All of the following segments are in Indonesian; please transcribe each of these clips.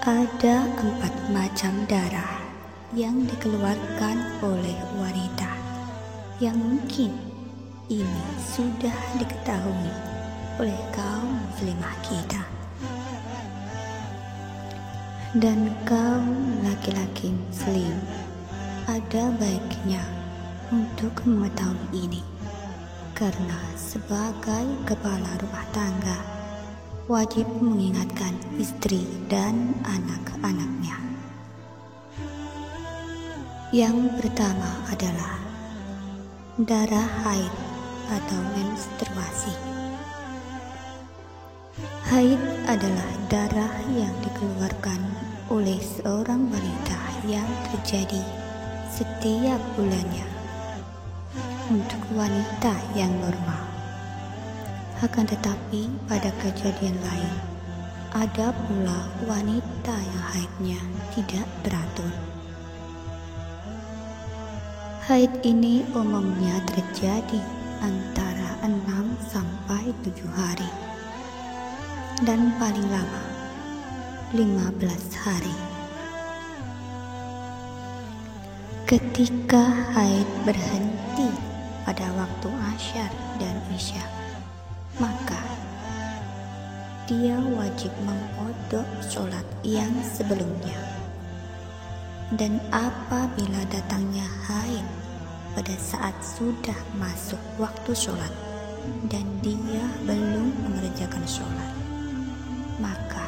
Ada 4 macam darah yang dikeluarkan oleh wanita yang mungkin ini sudah diketahui oleh kaum muslimah kita dan kaum laki-laki muslim. Ada baiknya untuk mengetahui ini karena sebagai kepala rumah tangga wajib mengingatkan istri dan anak-anaknya. Yang pertama adalah darah haid atau menstruasi. Haid adalah darah yang dikeluarkan oleh seorang wanita yang terjadi setiap bulannya untuk wanita yang normal. Akan tetapi pada kejadian lain, ada pula wanita yang haidnya tidak teratur. Haid ini umumnya terjadi antara 6 sampai 7 hari dan paling lama 15 hari. Ketika haid berhenti pada waktu asyar dan isya, maka dia wajib mengqadha sholat yang sebelumnya. Dan apabila datangnya haid pada saat sudah masuk waktu sholat dan dia belum mengerjakan sholat, maka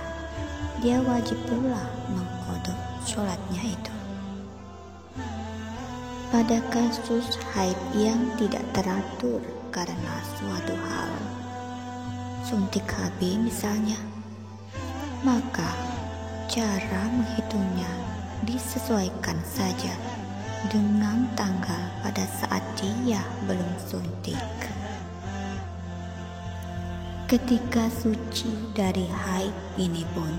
dia wajib pula mengqadha sholatnya itu. Pada kasus haid yang tidak teratur karena suatu hal, suntik KB misalnya, maka cara menghitungnya disesuaikan saja dengan tanggal pada saat dia belum suntik. Ketika suci dari haid ini pun,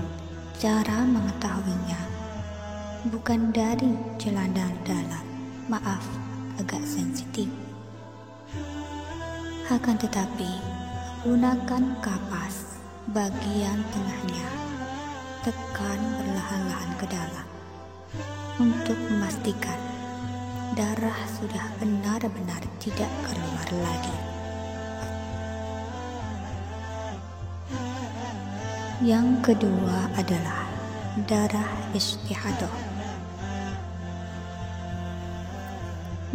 cara mengetahuinya bukan dari celana dalam, maaf agak sensitif, akan tetapi gunakan kapas bagian tengahnya, tekan perlahan-lahan ke dalam untuk memastikan darah sudah benar-benar tidak keluar lagi. Yang kedua adalah darah istihadah.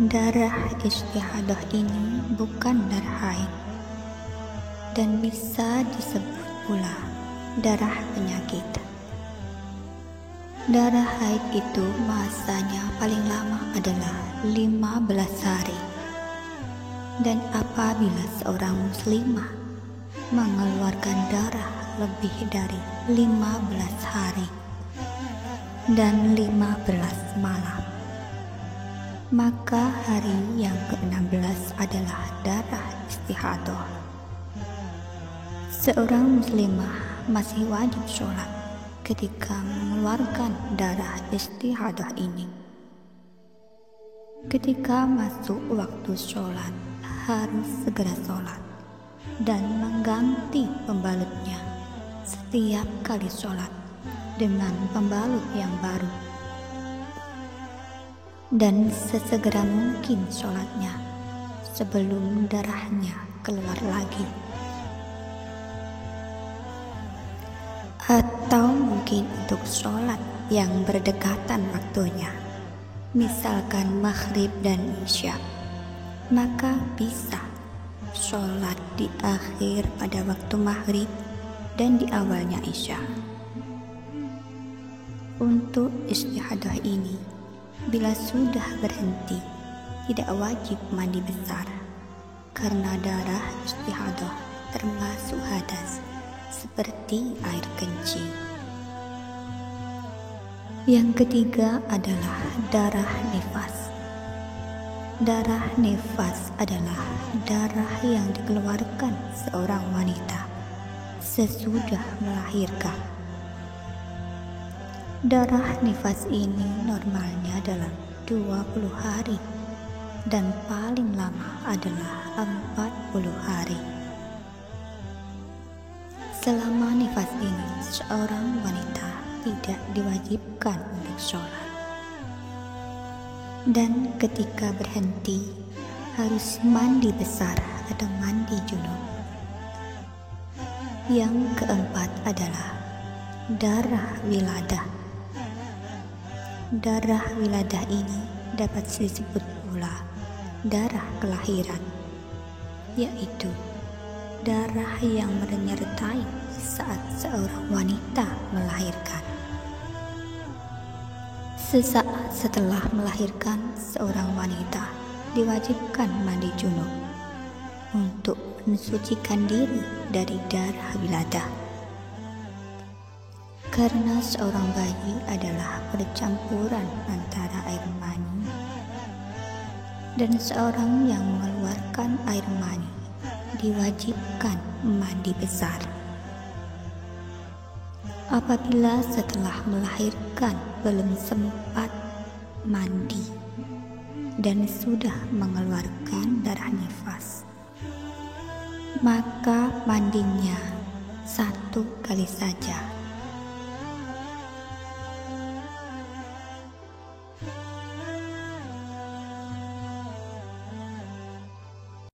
Darah istihadah ini bukan darah haid dan bisa disebut pula darah penyakit. Darah haid itu masanya paling lama adalah 15 hari. Dan apabila seorang muslimah mengeluarkan darah lebih dari 15 hari dan 15 malam, maka hari yang ke-16 adalah darah istihadah. Seorang muslimah masih wajib sholat ketika mengeluarkan darah istihadah ini. Ketika masuk waktu sholat, harus segera sholat dan mengganti pembalutnya setiap kali sholat dengan pembalut yang baru. Dan sesegera mungkin sholatnya sebelum darahnya keluar lagi. Atau mungkin untuk sholat yang berdekatan waktunya, misalkan maghrib dan isya, maka bisa sholat di akhir pada waktu maghrib dan di awalnya isya. Untuk istihadah ini, bila sudah berhenti, tidak wajib mandi besar karena darah istihadah termasuk hadas seperti air kencing. Yang ketiga adalah darah nifas. Darah nifas adalah darah yang dikeluarkan seorang wanita sesudah melahirkan. Darah nifas ini normalnya dalam 20 hari dan paling lama adalah 40 hari. Selama nifas ini, seorang wanita tidak diwajibkan untuk sholat. Dan ketika berhenti, harus mandi besar atau mandi junub. Yang keempat adalah darah wiladah. Darah wiladah ini dapat disebut pula darah kelahiran, yaitu darah yang menyertai saat seorang wanita melahirkan. Sesaat setelah melahirkan, seorang wanita diwajibkan mandi junub untuk mensucikan diri dari darah wiladah. Karena seorang bayi adalah percampuran antara air mani dan seorang yang mengeluarkan air mani diwajibkan mandi besar. Apabila setelah melahirkan belum sempat mandi dan sudah mengeluarkan darah nifas, maka mandinya 1 kali saja